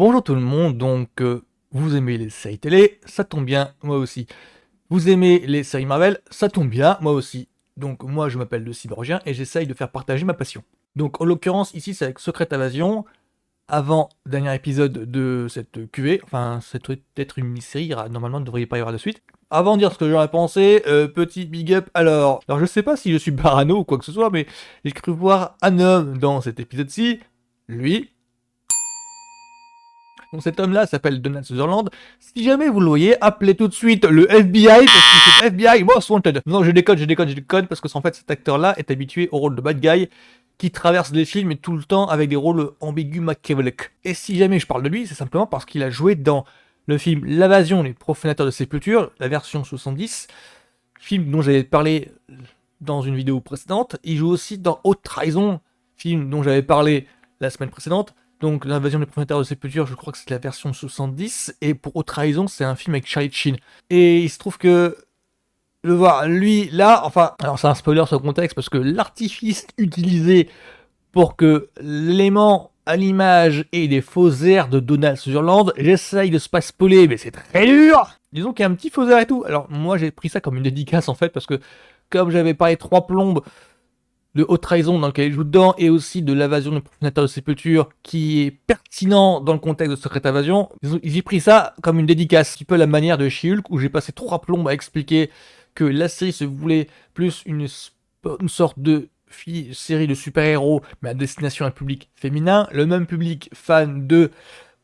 Bonjour tout le monde, vous aimez les séries télé, ça tombe bien, moi aussi. Vous aimez les séries Marvel, ça tombe bien, moi aussi. Donc moi je m'appelle le Cyborgien et j'essaye de faire partager ma passion. Donc en l'occurrence ici c'est avec Secret Invasion, avant dernier épisode de cette QV, enfin c'est peut-être une mini-série, normalement il ne devrait pas y avoir de suite. Avant de dire ce que j'en ai pensé, petit big up alors je sais pas si je suis parano ou quoi que ce soit, mais j'ai cru voir un homme dans cet épisode-ci, lui. Donc cet homme-là s'appelle Donald Sutherland. Si jamais vous le voyez, appelez tout de suite le FBI, parce que c'est FBI Most Wanted. Non, je déconne, parce que en fait cet acteur-là est habitué au rôle de bad guy, qui traverse les films et tout le temps avec des rôles ambigus machiavéliques. Et si jamais je parle de lui, c'est simplement parce qu'il a joué dans le film L'invasion des profanateurs de sépulture, la version 70, film dont j'avais parlé dans une vidéo précédente. Il joue aussi dans Haute Trahison, film dont j'avais parlé la semaine précédente. Donc l'invasion des profanateurs de sépulture, je crois que c'est la version 70, et pour Haute Trahison, c'est un film avec Charlie Sheen. Et il se trouve que le voir lui là, enfin, alors c'est un spoiler sur le contexte, parce que l'artifice utilisé pour que l'élément à l'image ait des faux airs de Donald Sutherland, j'essaye de se pas spoiler, mais c'est très dur. Disons qu'il y a un petit faux air et tout. Alors moi j'ai pris ça comme une dédicace en fait, parce que comme j'avais parlé 3 plombes de Haute Trahison dans lequel il joue dedans, et aussi de l'invasion des profanateurs de sépulture, qui est pertinent dans le contexte de Secret Invasion, j'ai pris ça comme une dédicace, un petit peu à la manière de She-Hulk, où j'ai passé 3 plombes à expliquer que la série se voulait plus une sorte de série de super-héros, mais à destination à un public féminin, le même public fan du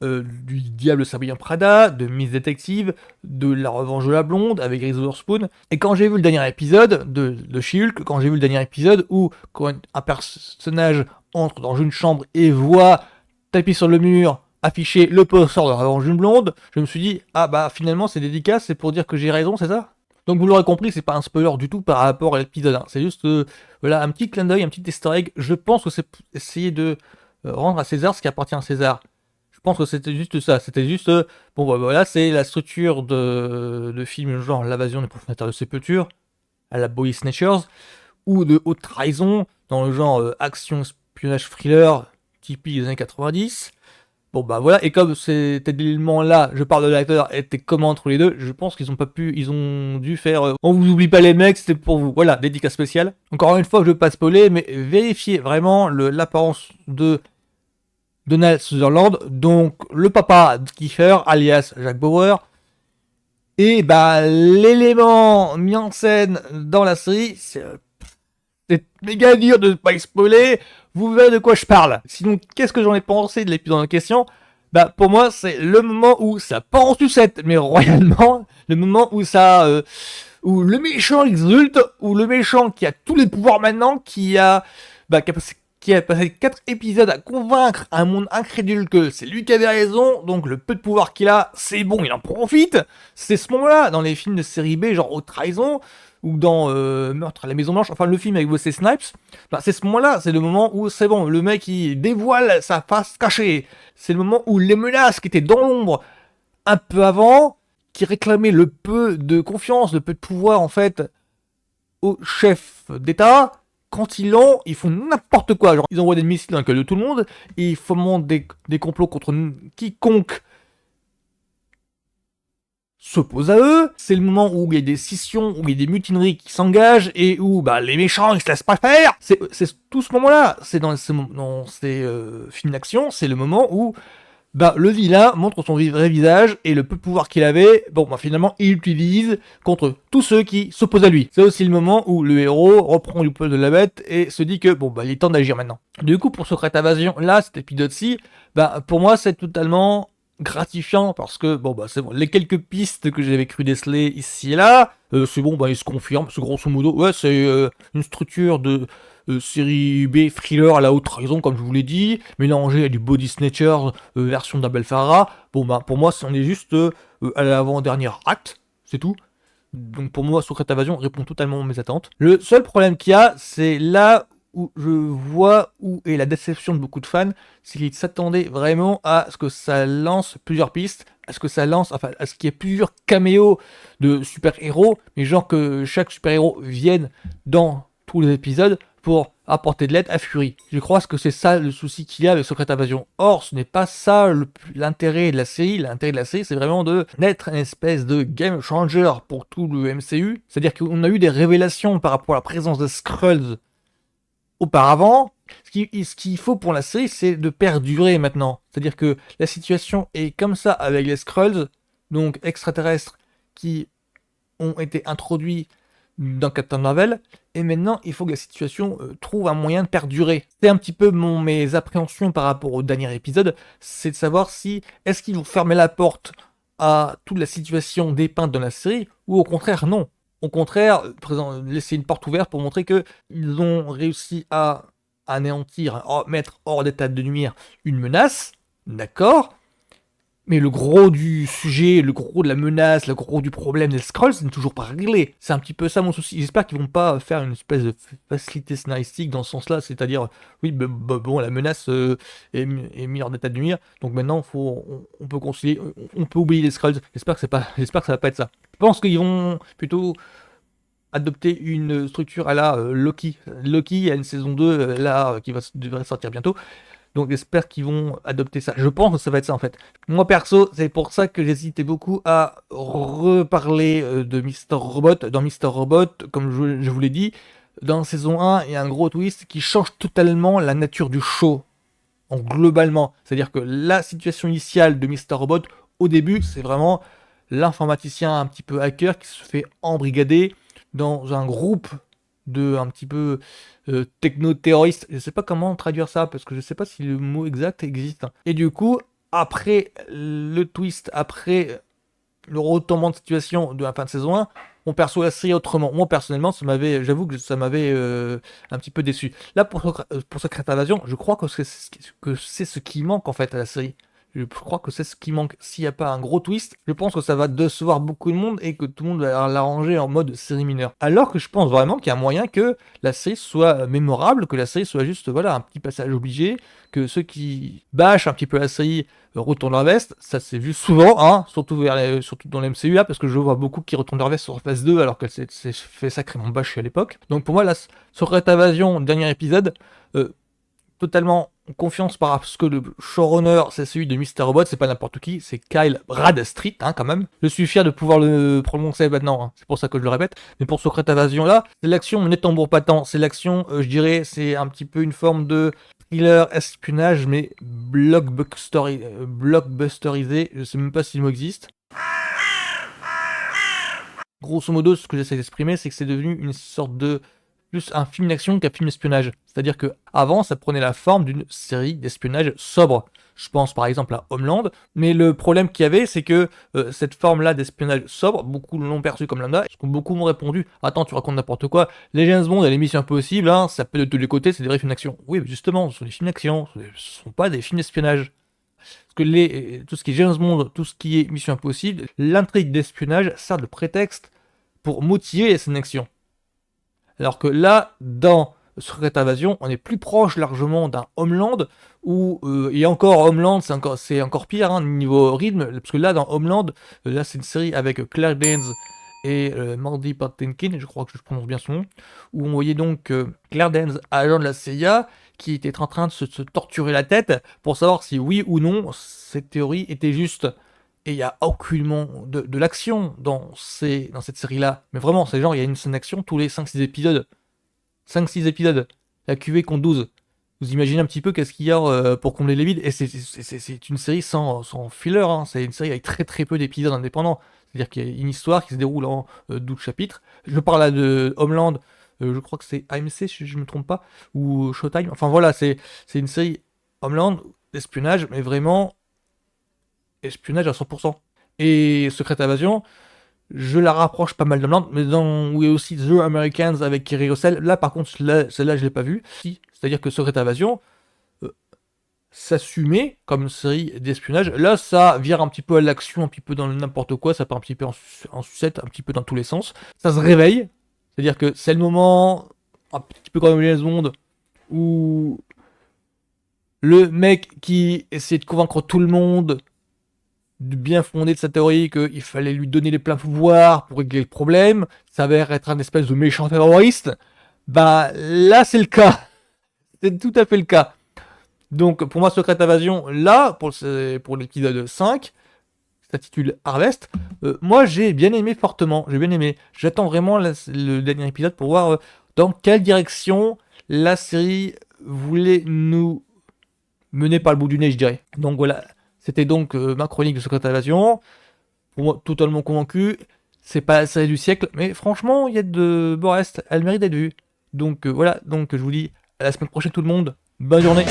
Diable s'habille en Prada, de Miss Detective, de La Revanche de la Blonde avec Reese Witherspoon. Et quand j'ai vu le dernier épisode de She-Hulk, quand j'ai vu le dernier épisode où quand un personnage entre dans une chambre et voit tapis sur le mur afficher le poster de La Revanche d'une Blonde, je me suis dit, ah bah finalement c'est dédicace, c'est pour dire que j'ai raison, c'est ça? Donc vous l'aurez compris, c'est pas un spoiler du tout par rapport à l'épisode 1. C'est juste voilà, un petit clin d'œil, un petit easter egg. Je pense que c'est essayer de rendre à César ce qui appartient à César. Je pense que c'était juste ça. C'était juste, bon bah voilà, c'est la structure de films genre L'invasion des profanateurs de sépulture, à la Body Snatchers, ou de Haute Trahison, dans le genre action, espionnage, thriller, typique des années 90. Bon bah voilà, et comme cet élément-là, je parle de l'acteur, était commun entre les deux, je pense qu'ils ont pas pu, ils ont dû faire on vous oublie pas les mecs, c'était pour vous. Voilà, dédicace spéciale. Encore une fois, je veux pas spoiler, mais vérifiez vraiment l'apparence de Donald Sutherland, donc le papa de Kiefer, alias Jack Bauer, et bah l'élément mis en scène dans la série, c'est méga dur de ne pas spoiler, vous verrez de quoi je parle. Sinon, qu'est-ce que j'en ai pensé de l'épisode en question? Bah pour moi c'est le moment où ça part en sucette, mais royalement, le moment où ça... où le méchant exulte, où le méchant qui a tous les pouvoirs maintenant, qui a passé 4 épisodes à convaincre un monde incrédule que c'est lui qui avait raison, donc le peu de pouvoir qu'il a, c'est bon, il en profite. C'est ce moment-là, dans les films de série B, genre Haute Trahison, ou dans Meurtre à la Maison Blanche, enfin le film avec Wesley Snipes, bah, c'est ce moment-là, c'est le moment où c'est bon, le mec il dévoile sa face cachée. C'est le moment où les menaces qui étaient dans l'ombre un peu avant, qui réclamaient le peu de confiance, le peu de pouvoir en fait au chef d'État, quand ils l'ont, ils font n'importe quoi. Genre, ils envoient des missiles dans le cœur de tout le monde, et ils fomentent des complots contre quiconque s'oppose à eux. C'est le moment où il y a des scissions, où il y a des mutineries qui s'engagent, et où bah, les méchants ils se laissent pas faire. C'est tout ce moment-là. C'est dans ces films d'action, c'est le moment où bah, le vilain montre son vrai visage, et le peu de pouvoir qu'il avait, bon bah finalement il l'utilise contre tous ceux qui s'opposent à lui. C'est aussi le moment où le héros reprend du poil de la bête et se dit que bon bah il est temps d'agir maintenant. Du coup pour Secret Invasion, là cet épisode-ci, bah pour moi c'est totalement gratifiant, parce que bon bah c'est bon, les quelques pistes que j'avais cru déceler ici et là, c'est bon bah ils se confirment, c'est grosso modo, ouais c'est une structure de série B thriller à la Haute Trahison, comme je vous l'ai dit, mélangé à du Body Snatchers version d'Abel Ferrara. Bon bah pour moi on est juste à l'avant-dernière acte, c'est tout. Donc pour moi Secret Invasion répond totalement à mes attentes. Le seul problème qu'il y a, c'est là où je vois où est la déception de beaucoup de fans, c'est qu'ils s'attendaient vraiment à ce que ça lance plusieurs pistes, à ce que ça lance, enfin à ce qu'il y ait plusieurs caméos de super-héros, mais genre que chaque super-héros vienne dans tous les épisodes. pour apporter de l'aide à Fury. Je crois que c'est ça le souci qu'il y a avec Secret Invasion. Or, ce n'est pas ça l'intérêt de la série. L'intérêt de la série, c'est vraiment d'être une espèce de game changer pour tout le MCU. C'est-à-dire qu'on a eu des révélations par rapport à la présence des Skrulls auparavant. Ce qu'il faut pour la série, c'est de perdurer maintenant. C'est-à-dire que la situation est comme ça avec les Skrulls, donc extraterrestres, qui ont été introduits dans Captain Marvel, et maintenant il faut que la situation trouve un moyen de perdurer. C'est un petit peu mes appréhensions par rapport au dernier épisode, c'est de savoir si est-ce qu'ils vont fermer la porte à toute la situation dépeinte dans la série, ou au contraire non. Au contraire, laisser une porte ouverte pour montrer qu'ils ont réussi à anéantir, mettre hors d'état de nuire une menace, d'accord. Mais le gros du sujet, le gros de la menace, le gros du problème des Skrulls, c'est toujours pas réglé. C'est un petit peu ça mon souci. J'espère qu'ils vont pas faire une espèce de facilité scénaristique dans ce sens-là, c'est-à-dire, oui, bon, la menace est mise hors d'état de nuire, donc maintenant on peut concilier, on peut oublier les Skrulls. J'espère que ça va pas être ça. Je pense qu'ils vont plutôt adopter une structure à la Loki. Loki, il y a une saison 2 là qui devrait sortir bientôt. Donc j'espère qu'ils vont adopter ça. Je pense que ça va être ça en fait. Moi perso, c'est pour ça que j'hésitais beaucoup à reparler de Mr. Robot. Dans Mr. Robot, comme je vous l'ai dit, dans saison 1, il y a un gros twist qui change totalement la nature du show. Globalement. C'est-à-dire que la situation initiale de Mr. Robot, au début, c'est vraiment l'informaticien un petit peu hacker qui se fait embrigader dans un groupe un petit peu techno-terroriste. Je sais pas comment traduire ça, parce que je sais pas si le mot exact existe. Et du coup, après le twist, après le retournement de situation de la fin de saison 1, on perçoit la série autrement. Moi, personnellement, j'avoue que ça m'avait un petit peu déçu. Là, pour Secret Invasion, je crois que c'est ce qui manque en fait à la série. Je crois que c'est ce qui manque. S'il n'y a pas un gros twist, je pense que ça va décevoir beaucoup de monde et que tout le monde va l'arranger en mode série mineure. Alors que je pense vraiment qu'il y a moyen que la série soit mémorable, que la série soit juste voilà un petit passage obligé, que ceux qui bâchent un petit peu la série retournent leur veste. Ça s'est vu souvent, hein, surtout dans l'MCU là, parce que je vois beaucoup qui retournent leur veste sur phase 2 alors qu'elle s'est fait sacrément bâcher à l'époque. Donc pour moi, la Secret Invasion, dernier épisode, totalement confiance par ce que le showrunner, c'est celui de Mr. Robot, c'est pas n'importe qui, c'est Kyle Bradstreet, hein, quand même. Je suis fier de pouvoir le prononcer maintenant, hein, c'est pour ça que je le répète. Mais pour Secret Invasion là, c'est l'action n'est tambour pas tant, c'est l'action, je dirais, c'est un petit peu une forme de thriller espionnage, mais blockbusterisé, je sais même pas si le mot existe. Grosso modo, ce que j'essaie d'exprimer, c'est que c'est devenu une sorte de plus un film d'action qu'un film d'espionnage. C'est-à-dire que avant, ça prenait la forme d'une série d'espionnage sobre. Je pense par exemple à Homeland, mais le problème qu'il y avait, c'est que cette forme-là d'espionnage sobre, beaucoup l'ont perçu comme lambda, parce que beaucoup m'ont répondu « Attends, tu racontes n'importe quoi, les James Bond et les Missions Impossibles, hein, ça peut de tous les côtés, c'est des vrais films d'action. » Oui, mais justement, ce sont des films d'action, ce ne sont pas des films d'espionnage. Parce que tout ce qui est James Bond, tout ce qui est Mission Impossible, l'intrigue d'espionnage sert de prétexte pour motiver les scènes d'action. Alors que là, dans Secret Invasion, on est plus proche largement d'un Homeland, où, et encore Homeland, c'est encore pire, hein, niveau rythme, parce que là, dans Homeland, là c'est une série avec Claire Danes et Mandy Patinkin, je crois que je prononce bien son nom, où on voyait donc Claire Danes, agent de la CIA, qui était en train de se torturer la tête pour savoir si oui ou non cette théorie était juste. Et il n'y a aucunement de l'action dans cette série-là. Mais vraiment, c'est genre, il y a une scène d'action tous les 5-6 épisodes. 5-6 épisodes. La QV compte 12. Vous imaginez un petit peu qu'est-ce qu'il y a pour combler les vides. Et c'est une série sans filler. Hein. C'est une série avec très très peu d'épisodes indépendants. C'est-à-dire qu'il y a une histoire qui se déroule en 12 chapitres. Je parle là de Homeland. Je crois que c'est AMC, si je ne me trompe pas. Ou Showtime. Enfin voilà, c'est une série Homeland, d'espionnage, mais vraiment espionnage à 100%. Et Secret Invasion, je la rapproche pas mal d'Homeland, mais où il y a aussi The Americans avec Kerry Russell, là par contre, celle-là je l'ai pas vue. Si, c'est-à-dire que Secret Invasion s'assumait comme une série d'espionnage. Là, ça vire un petit peu à l'action, un petit peu dans n'importe quoi, ça part un petit peu en sucette, un petit peu dans tous les sens. Ça se réveille, c'est-à-dire que c'est le moment, un petit peu comme James Bond, où le mec qui essaie de convaincre tout le monde du bien fondé de sa théorie qu'il fallait lui donner les pleins pouvoirs pour régler le problème, s'avère être un espèce de méchant terroriste, Bah là c'est le cas. C'est tout à fait le cas. Donc pour moi Secret Invasion, là, pour l'épisode 5, s'intitule Harvest, moi j'ai bien aimé fortement, j'ai bien aimé. J'attends vraiment le dernier épisode pour voir dans quelle direction la série voulait nous mener par le bout du nez, je dirais. Donc voilà, c'était donc ma chronique de Secret Invasion. Pour moi, totalement convaincu. C'est pas la série du siècle, mais franchement, il y a de beaux restes, elle mérite d'être vue. Donc voilà, donc je vous dis à la semaine prochaine tout le monde. Bonne journée.